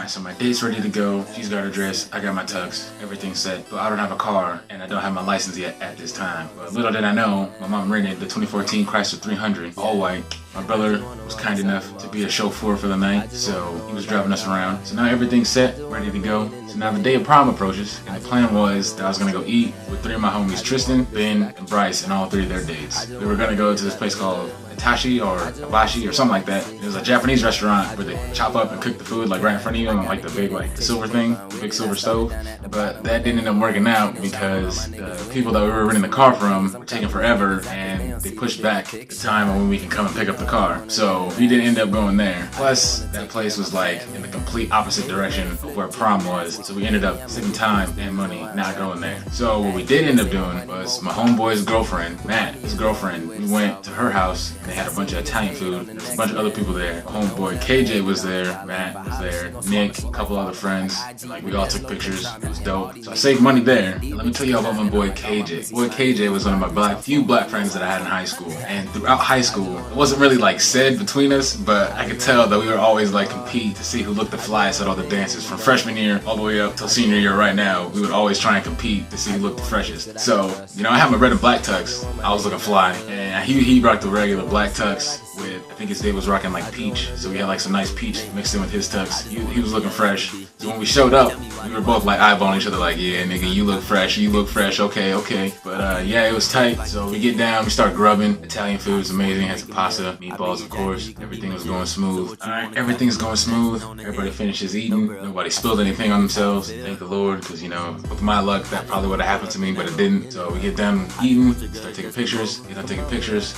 Alright, so my date's ready to go. She's got her dress, I got my tux, everything's set. But I don't have a car, and I don't have my license yet at this time. But little did I know, my mom rented the 2014 Chrysler 300, all white. My brother was kind enough to be a chauffeur for the night, so he was driving us around. So now everything's set, ready to go. So now the day of prom approaches, and the plan was that I was gonna go eat with 3 of my homies, Tristan, Ben, and Bryce, and all 3 of their dates. We were gonna go to this place called Itachi or Abashi or something like that. It was a Japanese restaurant where they chop up and cook the food like right in front of you on like the big silver thing, the big silver stove. But that didn't end up working out because the people that we were renting the car from were taking forever and they pushed back the time when we can come and pick up the car. So we didn't end up going there. Plus that place was like in the complete opposite direction of where prom was. So we ended up saving time and money not going there. So what we did end up doing was my homeboy's girlfriend, Matt, his girlfriend, we went to her house. They had a bunch of Italian food. There's a bunch of other people there. Homeboy KJ was there. Matt was there. Nick, a couple other friends. Like we all took pictures. It was dope. So I saved money there. And let me tell you about my boy KJ. Boy KJ was one of my few black friends that I had in high school. And throughout high school, it wasn't really like said between us, but I could tell that we were always like compete to see who looked the flyest at all the dances. From freshman year all the way up till senior year right now, we would always try and compete to see who looked the freshest. So, you know, I have my red and black tux. I was looking fly. And he rocked the regular black tux with, I think his day was rocking like peach. So we had like some nice peach mixed in with his tux. He was looking fresh. So when we showed up, we were both like eyeballing each other like, yeah, nigga, you look fresh, okay. But yeah, it was tight. So we get down, we start grubbing. Italian food is amazing. Had some pasta, meatballs, of course. Everything was going smooth. Alright, everything's going smooth. Everybody finishes eating. Nobody spilled anything on themselves. Thank the Lord, because you know, with my luck, that probably would have happened to me, but it didn't. So we get done eating, start taking pictures,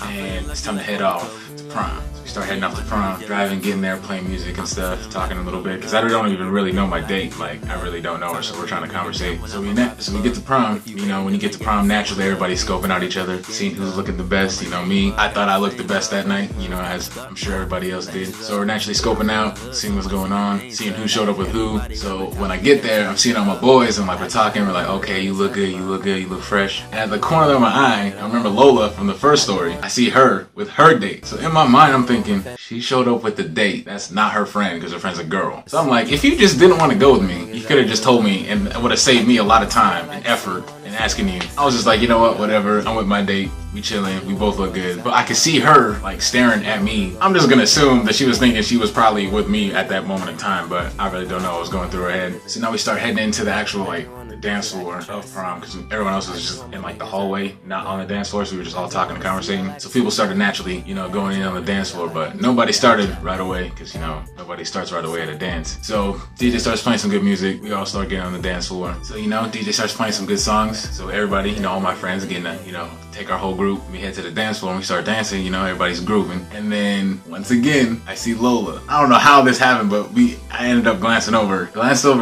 and it's time to head off to prom. So we start heading off to prom, driving, getting there, playing music and stuff, talking a little bit, because I don't even really know my date. Like, I really don't know her, so we're trying to conversate. So we get to prom. You know, when you get to prom, naturally everybody's scoping out each other, seeing who's looking the best. You know, me, I thought I looked the best that night, you know, as I'm sure everybody else did. So we're naturally scoping out, seeing what's going on, seeing who showed up with who. So when I get there, I'm seeing all my boys, and like we're talking, we're like, okay, you look good, you look fresh. And at the corner of my eye, I remember Lola from the first story. I see her with her date. So in my mind, I'm thinking, she showed up with the date. That's not her friend, because her friend's a girl. So I'm like, if you just didn't want to go with me, you could have just told me, and it would have saved me a lot of time and effort in asking you. I was just like, you know what, whatever, I'm with my date. We chilling, we both look good. But I could see her like staring at me. I'm just gonna assume that she was thinking she was probably with me at that moment in time, but I really don't know what was going through her head. So now we start heading into the actual the dance floor of prom, because everyone else was just in like the hallway, not on the dance floor, so we were just all talking and conversating. So people started naturally, you know, going in on the dance floor, but nobody started right away, because you know, nobody starts right away at a dance. So DJ starts playing some good music, we all start getting on the dance floor. So you know, DJ starts playing some good songs, so everybody, you know, all my friends getting to, you know, take our whole group, we head to the dance floor and we start dancing, you know, everybody's grooving. And then once again, I see Lola. I don't know how this happened, but I ended up glanced over,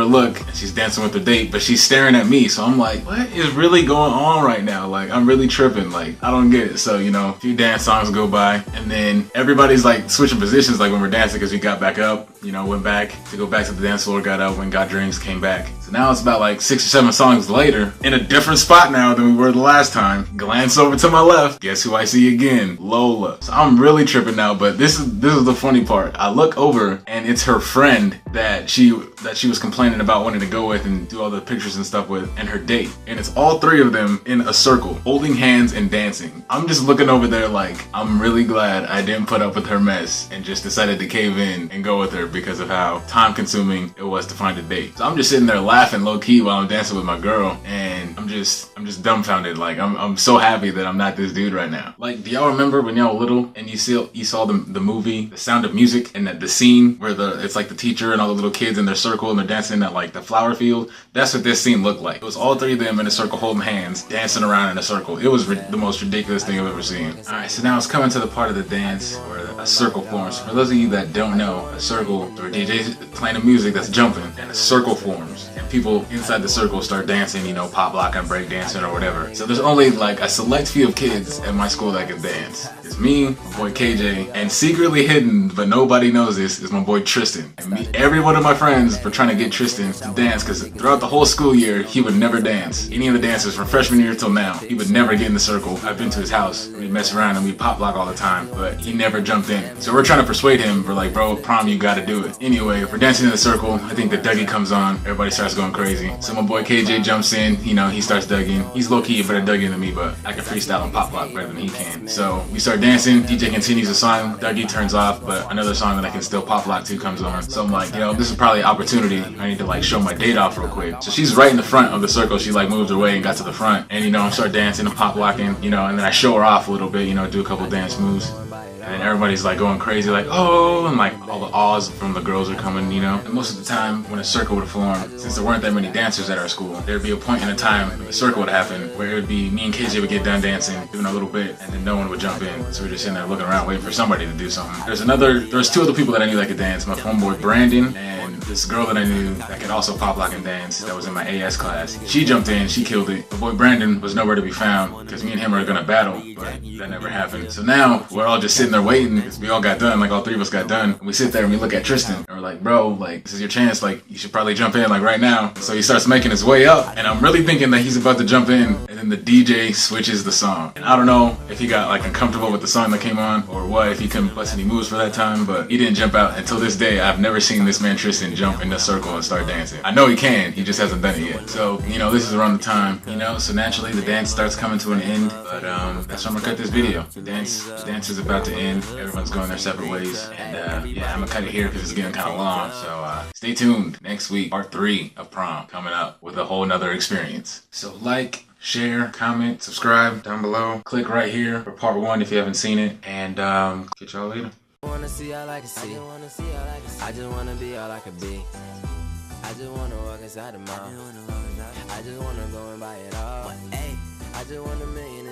look, and she's dancing with her date, but she's staring at me. So I'm like, what is really going on right now? Like, I'm really tripping. Like, I don't get it. So, you know, a few dance songs go by, and then everybody's like switching positions, like when we're dancing, because we got back up, you know, went back to go back to the dance floor, got up, went, got drinks, came back. So now it's about like 6 or 7 songs later, in a different spot now than we were the last time. Glance over to my left, guess who I see again? Lola. So I'm really tripping now, but this is the funny part. I look over and it's her friend that she was complaining about wanting to go with and do all the pictures and stuff with, and her date. And it's all 3 of them in a circle, holding hands and dancing. I'm just looking over there like, I'm really glad I didn't put up with her mess and just decided to cave in and go with her because of how time consuming it was to find a date. So I'm just sitting there laughing low key while I'm dancing with my girl, and I'm just dumbfounded. Like, I'm so happy that I'm not this dude right now. Like, do y'all remember when y'all were little and you saw the movie The Sound of Music, and that the scene where it's like the teacher and all the little kids in their circle and they're dancing at like the flower field? That's what this scene looked like. It was all 3 of them in a circle holding hands, dancing around in a circle. It was the most ridiculous thing I've ever seen. Alright, so now it's coming to the part of the dance where a circle forms. For those of you that don't know, a circle, or DJ's playing the music that's jumping, and a circle forms. And people inside the circle start dancing, you know, pop lock and break dancing or whatever. So there's only like a select few of kids at my school that can dance. It's me, my boy KJ, and secretly hidden, but nobody knows this, is my boy Tristan. And every one of my friends for trying to get Tristan to dance, because throughout the whole school year, he would never dance. Any of the dances from freshman year till now, he would never get in the circle. I've been to his house, we'd mess around and we'd pop lock all the time, but he never jumped in. So we're trying to persuade him, we're like, bro, prom, you gotta do it. Anyway, if we're dancing in the circle, I think the Dougie comes on, everybody starts going crazy. So my boy KJ jumps in, you know, he starts Douging. He's low-key a better Dougie than me, but I can freestyle and pop lock better than he can. So we start dancing, DJ continues the song, Dougie turns off, but another song that I can still pop lock to comes on. So I'm like, yo, this is probably an opportunity. I need to like show my date off real quick. So she's right in the front of the circle. She like moved away and got to the front. And you know, I start dancing and pop locking, you know, and then I show her off a little bit, you know, do a couple dance moves. And everybody's like going crazy, like, oh, and like all the awes from the girls are coming, you know. And most of the time when a circle would form, since there weren't that many dancers at our school, there'd be a point in a time when the circle would happen where it would be me and KJ would get done dancing, doing a little bit, and then no one would jump in. So we're just sitting there looking around waiting for somebody to do something. There's two other people that I knew that could dance, my homeboy Brandon and this girl that I knew that could also pop lock and dance that was in my AS class. She jumped in, she killed it. My boy Brandon was nowhere to be found because me and him are gonna battle, but that never happened. So now we're all just sitting there waiting because we all got done, like all three of us got done. And we sit there and we look at Tristan and we're like, bro, like this is your chance, like you should probably jump in like right now. So he starts making his way up and I'm really thinking that he's about to jump in, and then the DJ switches the song. And I don't know if he got like uncomfortable with the song that came on or what, if he couldn't bust any moves for that time, but he didn't jump out. Until this day, I've never seen this man Tristan jump in the circle and start dancing. I know he can, he just hasn't done it yet. So, you know, this is around the time, you know, so naturally the dance starts coming to an end, but that's why I'm gonna cut this video. The dance is about to end, everyone's going their separate ways, and yeah, I'm gonna cut it here because it's getting kind of long, so stay tuned. Next week, part 3 of prom, coming up with a whole nother experience. So like, share, comment, subscribe down below. Click right here for part 1 if you haven't seen it, and catch y'all later. Wanna see all I can see. I just wanna be all I can be. I just wanna walk inside the mall. I just wanna go and buy it all. I just want $1 million